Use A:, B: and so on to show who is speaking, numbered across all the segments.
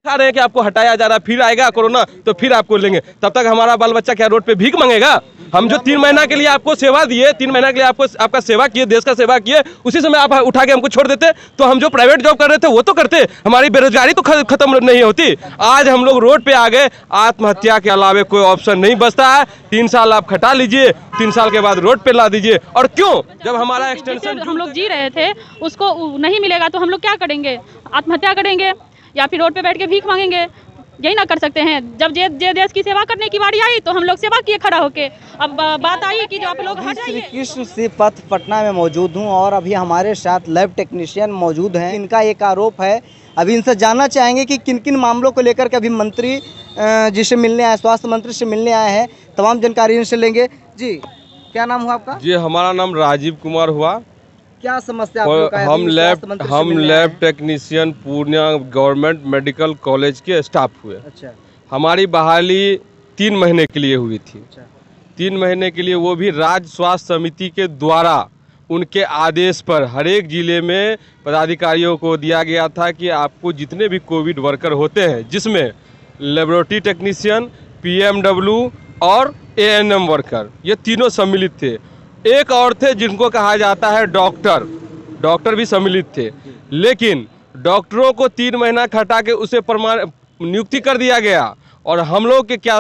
A: खा रहे हैं कि आपको हटाया जा रहा है, फिर आएगा कोरोना तो फिर आपको लेंगे। तब तक हमारा बाल बच्चा क्या रोड पे भीख मांगेगा? हम जो 3 महीना के लिए आपको सेवा दिए, 3 महीना के लिए आपको आपका सेवा किए, देश का सेवा किए, उसी समय आप उठा के हमको छोड़ देते तो हम जो प्राइवेट जॉब कर रहे थे वो तो करते, हमारी बेरोजगारी तो खत्म नहीं होती। आज हम लोग रोड पे आ गए, आत्महत्या के अलावे कोई ऑप्शन नहीं बचता है। 3 साल आप खटा लीजिए, 3 साल के बाद रोड पे ला दीजिए। और क्यों? जब हमारा एक्सटेंशन
B: हम लोग जी रहे थे उसको नहीं मिलेगा तो हम लोग क्या करेंगे? आत्महत्या करेंगे या फिर रोड पे बैठ के भीख मांगेंगे? यही ना कर सकते हैं। जब जे देश की सेवा करने की बारी आई तो हम लोग सेवा किए खड़ा होके। अब बात आई कि जो आप लोग हट
C: श्री कृष्ण से पथ पटना में मौजूद हूं और अभी हमारे साथ लैब टेक्नीशियन मौजूद हैं। इनका एक आरोप है, अभी इनसे जानना चाहेंगे कि किन किन मामलों को लेकर के अभी मंत्री जिससे मिलने आए, स्वास्थ्य मंत्री से मिलने आए हैं, तमाम जानकारी इनसे लेंगे। जी, क्या नाम हुआ आपका?
A: जी, हमारा नाम राजीव कुमार हुआ।
C: क्या समस्या आप लोग का है?
A: हम lab technician Purnia government medical college के स्टाफ हुए।
C: अच्छा।
A: हमारी बहाली 3 महीने के लिए हुई थी।
C: अच्छा।
A: 3 महीने के लिए, वो भी राज्य स्वास्थ्य समिति के द्वारा उनके आदेश पर हर एक जिले में पदाधिकारियों को दिया गया था कि आपको जितने भी कोविड वर्कर होते हैं, जिसमें लेबोरेटरी टेक्नीशियन, PMW और ANM वर्कर, ये तीनों सम्मिलित थे। एक और थे जिनको कहा जाता है डॉक्टर भी सम्मिलित थे। लेकिन डॉक्टरों को 3 महीना खटा के उसे प्रमाण नियुक्ति कर दिया गया। और हम लोग के क्या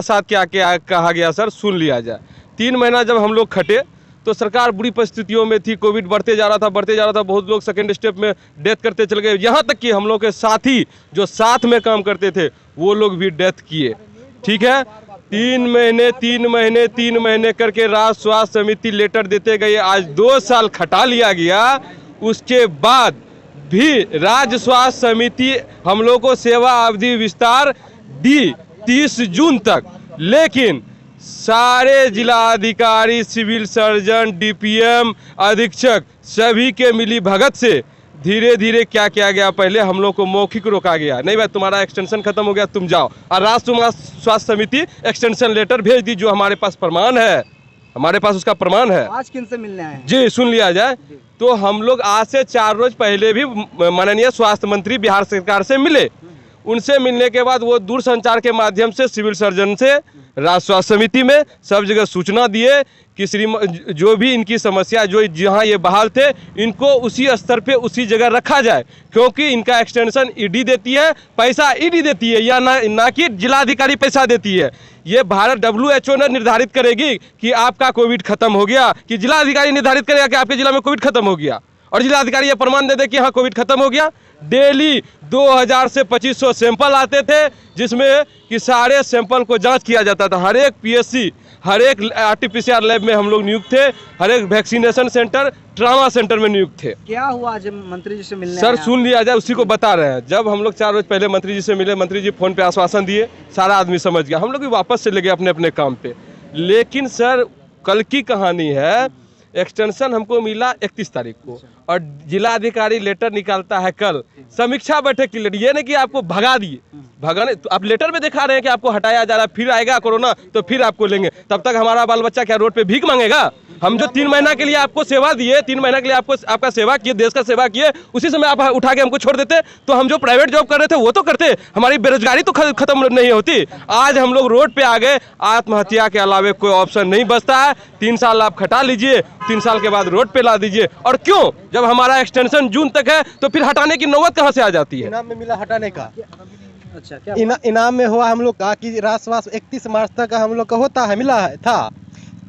A: कहा गया सर, सुन लिया जाए। 3 महीना जब हम लोग खटे तो सरकार बुरी परिस्थितियों में थी, कोविड बढ़ते जा रहा था, बहुत लोग सेकेंड स्टेप में डेथ करते चले गए। यहाँ तक कि हम लोग के साथी जो साथ में काम करते थे वो लोग भी डेथ किए। ठीक है, 3 महीने करके राज्य स्वास्थ्य समिति लेटर देते गए। आज 2 साल खटा लिया गया, उसके बाद भी राज्य स्वास्थ्य समिति हम लोग को सेवा अवधि विस्तार दी 30 जून तक। लेकिन सारे जिलाधिकारी, सिविल सर्जन, DPM, अधीक्षक सभी के मिली भगत से धीरे धीरे क्या किया गया, पहले हम लोग को मौखिक रोका गया, नहीं भाई तुम्हारा एक्सटेंशन खत्म हो गया, तुम जाओ। और राष्ट्रीय स्वास्थ्य समिति एक्सटेंशन लेटर भेज दी, जो हमारे पास प्रमाण है, हमारे पास उसका प्रमाण है।
C: आज किन से मिलने आए हैं?
A: जी, सुन लिया जाए तो हम लोग आज से 4 रोज पहले भी माननीय स्वास्थ्य मंत्री बिहार सरकार से मिले। उनसे मिलने के बाद वो दूरसंचार के माध्यम से सिविल सर्जन से राज्य स्वास्थ्य समिति में सब जगह सूचना दिए कि जो भी इनकी समस्या, जो जहां ये बहाल थे, इनको उसी स्तर पे उसी जगह रखा जाए। क्योंकि इनका एक्सटेंशन ED देती है, पैसा ED देती है, या ना कि जिलाधिकारी पैसा देती है। ये भारत WHO ने निर्धारित करेगी कि आपका कोविड खत्म हो गया, कि जिलाधिकारी निर्धारित करेगा कि आपके जिला में कोविड खत्म हो गया, और जिलाधिकारी ये प्रमाण दे दे कि हाँ कोविड खत्म हो गया। डेली 2000 से 2500 सैंपल आते थे, जिसमें कि सारे सैंपल को जांच किया जाता था। हर एक PSC, हर एक RT-PCR लैब में हम लोग नियुक्त थे, हर एक वैक्सीनेशन सेंटर, ट्रामा सेंटर में नियुक्त थे।
C: क्या हुआ जब मंत्री जी से मिलने
A: सर सुन लिया जाए, उसी को बता रहे हैं। जब हम लोग 4 रोज पहले मंत्री जी से मिले, मंत्री जी फोन पे आश्वासन दिए, सारा आदमी समझ गया, हम लोग भी वापस चले गए अपने अपने काम पे। लेकिन सर कल की कहानी है, एक्सटेंशन हमको मिला 31 तारीख को, और जिलाधिकारी लेटर निकालता है कल समीक्षा बैठक की लेटर। ये नहीं कि आपको भगा दिए, भगाने तो आप लेटर में दिखा रहे हैं कि आपको हटाया जा रहा है, फिर आएगा कोरोना तो फिर आपको लेंगे। तब तक हमारा बाल बच्चा क्या रोड पे भीख मांगेगा? हम जो 3 महीना के लिए आपको सेवा दिए, 3 महीना के लिए आपको आपका सेवा किए, देश का सेवा किए, उसी समय आप उठा के हमको छोड़ देते तो हम जो प्राइवेट जॉब कर रहे थे वो तो करते, हमारी बेरोजगारी तो खत्म नहीं होती। आज हम लोग रोड पे आ गए, आत्महत्या के अलावे कोई ऑप्शन नहीं बचता है। 3 साल आप खटा लीजिए, 3 साल के बाद रोड पे ला दीजिए। और क्यों? जब हमारा एक्सटेंशन जून तक है तो फिर हटाने की नौबत कहाँ से आ जाती है?
D: इनाम में मिला हटाने का।
C: अच्छा, क्या
D: इनाम में हुआ हम लोग का कि राष्ट्र स्वास्थ्य 31 मार्च तक का हम लोग का होता है, मिला है था।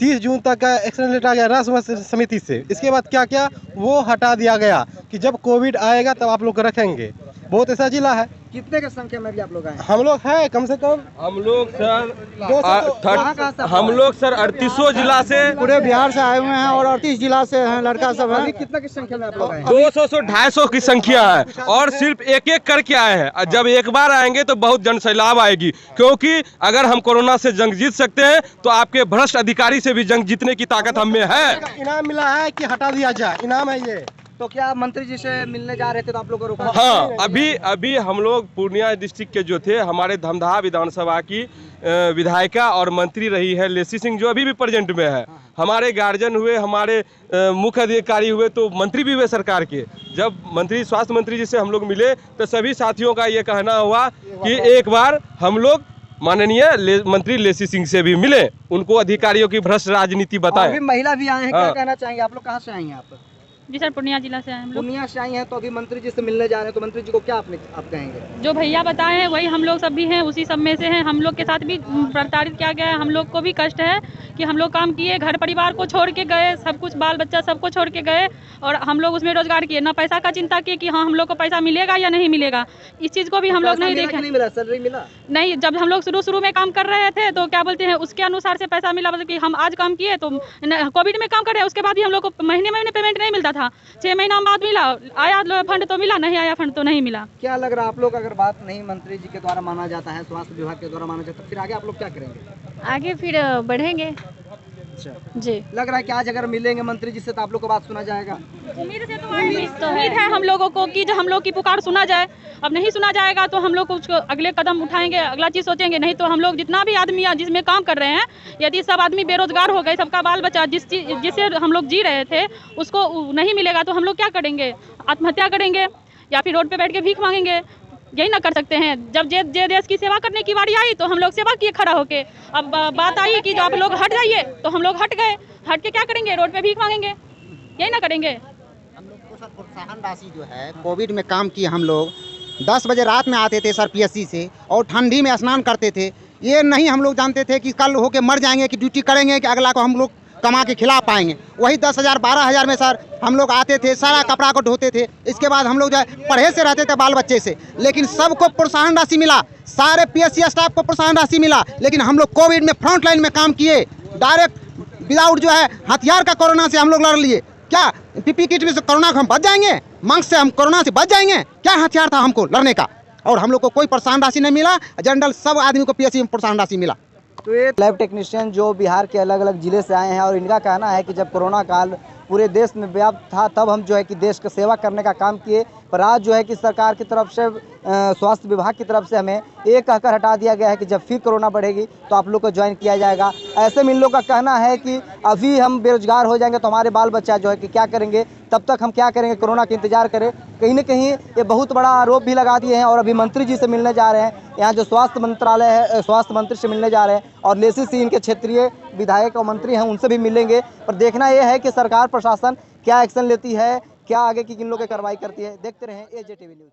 D: 30 जून तक का एक्सटेंशन लेटर आ गया राष्ट्र स्वास्थ्य समिति से। इसके बाद क्या क्या वो हटा दिया गया कि जब कोविड आएगा तब आप लोग रखेंगे। बहुत ऐसा जिला है।
C: कितने की संख्या में भी आप लोग आए?
D: हम लोग है कम से कम
A: हम लोग सर 38 जिला से,
C: पूरे बिहार से आए हुए हैं और 38 जिला से हैं लड़का सब है। कितना की संख्या में आप लोग आए?
A: 200 से 250 की संख्या है, और सिर्फ एक करके आए हैं। जब एक बार आएंगे तो बहुत जनसैलाब आएगी, क्योंकि अगर हम कोरोना से जंग जीत सकते हैं तो आपके भ्रष्ट अधिकारी से भी जंग जीतने की ताकत हम में है।
D: इनाम मिला है कि हटा दिया जाए, इनाम है ये।
C: तो क्या मंत्री जी से मिलने जा रहे थे तो आप लोग को रोका?
A: हाँ, अभी हम लोग पूर्णिया डिस्ट्रिक्ट के जो थे, हमारे धमदाहा विधानसभा की विधायिका और मंत्री रही है लेसी सिंह, जो अभी भी प्रेजेंट में है। हमारे गार्जियन हुए, हमारे मुख्य अधिकारी हुए, तो मंत्री भी हुए सरकार के। जब स्वास्थ्य मंत्री जी से हम लोग मिले तो सभी साथियों का ये कहना हुआ कि एक बार हम लोग माननीय मंत्री लेसी सिंह से भी मिले, उनको अधिकारियों की भ्रष्ट राजनीति बताएं।
C: अभी महिला भी आए हैं, क्या
A: हाँ।
C: कहना चाहेंगे? आप लोग कहाँ से आई हैं? आप
B: जी सर, पूर्णिया जिला से आए हम लोग।
C: पूर्णिया से आई हैं, तो अभी मंत्री जी से मिलने जा रहे हैं, तो मंत्री जी को क्या आप कहेंगे?
B: जो भैया बताए हैं वही हम लोग सब भी हैं, उसी सब में से हैं। हम लोग के साथ भी प्रताड़ित किया गया है। हम लोग को भी कष्ट है कि हम लोग काम किए, घर परिवार को छोड़ के गए, सब कुछ बाल बच्चा सबको छोड़ के गए, और हम लोग उसमें रोजगार किए, ना पैसा का चिंता किए कि हाँ हम लोग को पैसा मिलेगा या नहीं मिलेगा। इस चीज़ को भी हम लोग नहीं देखे।
C: नहीं मिला, सैलरी मिला
B: नहीं, जब हम लोग शुरू में काम कर रहे थे तो क्या बोलते हैं, उसके अनुसार से पैसा मिला। मतलब कि हम आज काम किए तो कोविड में काम कर रहे हैं, उसके बाद भी हम लोग को महीने पेमेंट नहीं मिलता था। 6 महीना बाद मिला, आया फंड तो मिला, नहीं आया फंड तो नहीं मिला।
C: क्या लग रहा है आप लोग, अगर बात नहीं मंत्री जी के द्वारा माना जाता है, स्वास्थ्य विभाग के द्वारा माना जाता है, फिर आगे आप लोग क्या करेंगे?
B: आगे फिर बढ़ेंगे।
C: अच्छा,
B: जी,
C: लग रहा है कि आज अगर मिलेंगे मंत्री जी से तो आप लोग को बात सुना जाएगा।
B: उम्मीद है हम लोगों को कि जो हम लोग की पुकार सुना जाए। अब नहीं सुना जाएगा तो हम लोग कुछ अगले कदम उठाएंगे, अगला चीज़ सोचेंगे। नहीं तो हम लोग जितना भी आदमी जिसमें काम कर रहे हैं, यदि सब आदमी बेरोजगार हो गए, सबका बाल बच्चा जिससे हम लोग जी रहे थे उसको नहीं मिलेगा तो हम लोग क्या करेंगे? आत्महत्या करेंगे या फिर रोड पे बैठ के भीख मांगेंगे? यही ना कर सकते हैं। जब जे देश की सेवा करने की बारी आई तो हम लोग सेवा किए खड़ा होके। अब बात आई कि जो आप लोग हट जाइए, तो हम लोग हट गए। हट के क्या करेंगे? रोड पे भीख मांगेंगे? यही ना करेंगे।
E: हम लोग को सर प्रोत्साहन राशि जो है, कोविड में काम किए हम लोग 10 बजे रात में आते थे सर पीएससी से, और ठंडी में स्नान करते थे। ये नहीं हम लोग जानते थे कि कल होके मर जाएंगे, कि ड्यूटी करेंगे कि अगला को हम लोग कमा के खिला पाएंगे। वही 10,000 12,000 में सर हम लोग आते थे, सारा कपड़ा को धोते थे। इसके बाद हम लोग जो है परहेज से रहते थे बाल बच्चे से, लेकिन सबको प्रोत्साहन राशि मिला, सारे पीएससी स्टाफ को प्रोत्साहन राशि मिला। लेकिन हम लोग कोविड में फ्रंट लाइन में काम किए, डायरेक्ट विदाउट जो है हथियार का कोरोना से हम लोग लड़ लिए। क्या पीपी किट में से कोरोना को हम बच जाएंगे? मास्क से हम कोरोना से बच जाएंगे? क्या हथियार था हमको लड़ने का? और हम लोग को कोई प्रोत्साहन राशि नहीं मिला। जनरल सब आदमी को पीएससी में प्रोत्साहन राशि मिला।
C: तो ये लैब टेक्नीशियन जो बिहार के अलग अलग ज़िले से आए हैं, और इनका कहना है कि जब कोरोना काल पूरे देश में व्याप्त था तब हम जो है कि देश की सेवा करने का काम किए, पर आज जो है कि सरकार की तरफ से स्वास्थ्य विभाग की तरफ से हमें ये कहकर हटा दिया गया है कि जब फिर कोरोना बढ़ेगी तो आप लोग को ज्वाइन किया जाएगा। ऐसे में इन लोग का कहना है कि अभी हम बेरोजगार हो जाएंगे तो हमारे बाल बच्चा जो है कि क्या करेंगे, तब तक हम क्या करेंगे, कोरोना का इंतजार करें। कहीं न कहीं ये बहुत बड़ा आरोप भी लगा दिए हैं, और अभी मंत्री जी से मिलने जा रहे हैं। यहाँ जो स्वास्थ्य मंत्रालय है, स्वास्थ्य मंत्री से मिलने जा रहे हैं, और लेसी सिंह इनके क्षेत्रीय विधायक और मंत्री हैं, उनसे भी मिलेंगे। पर देखना यह है कि सरकार प्रशासन क्या एक्शन लेती है, क्या आगे की किन लोगों की कार्रवाई करती है। देखते रहें AJ TV न्यूज़।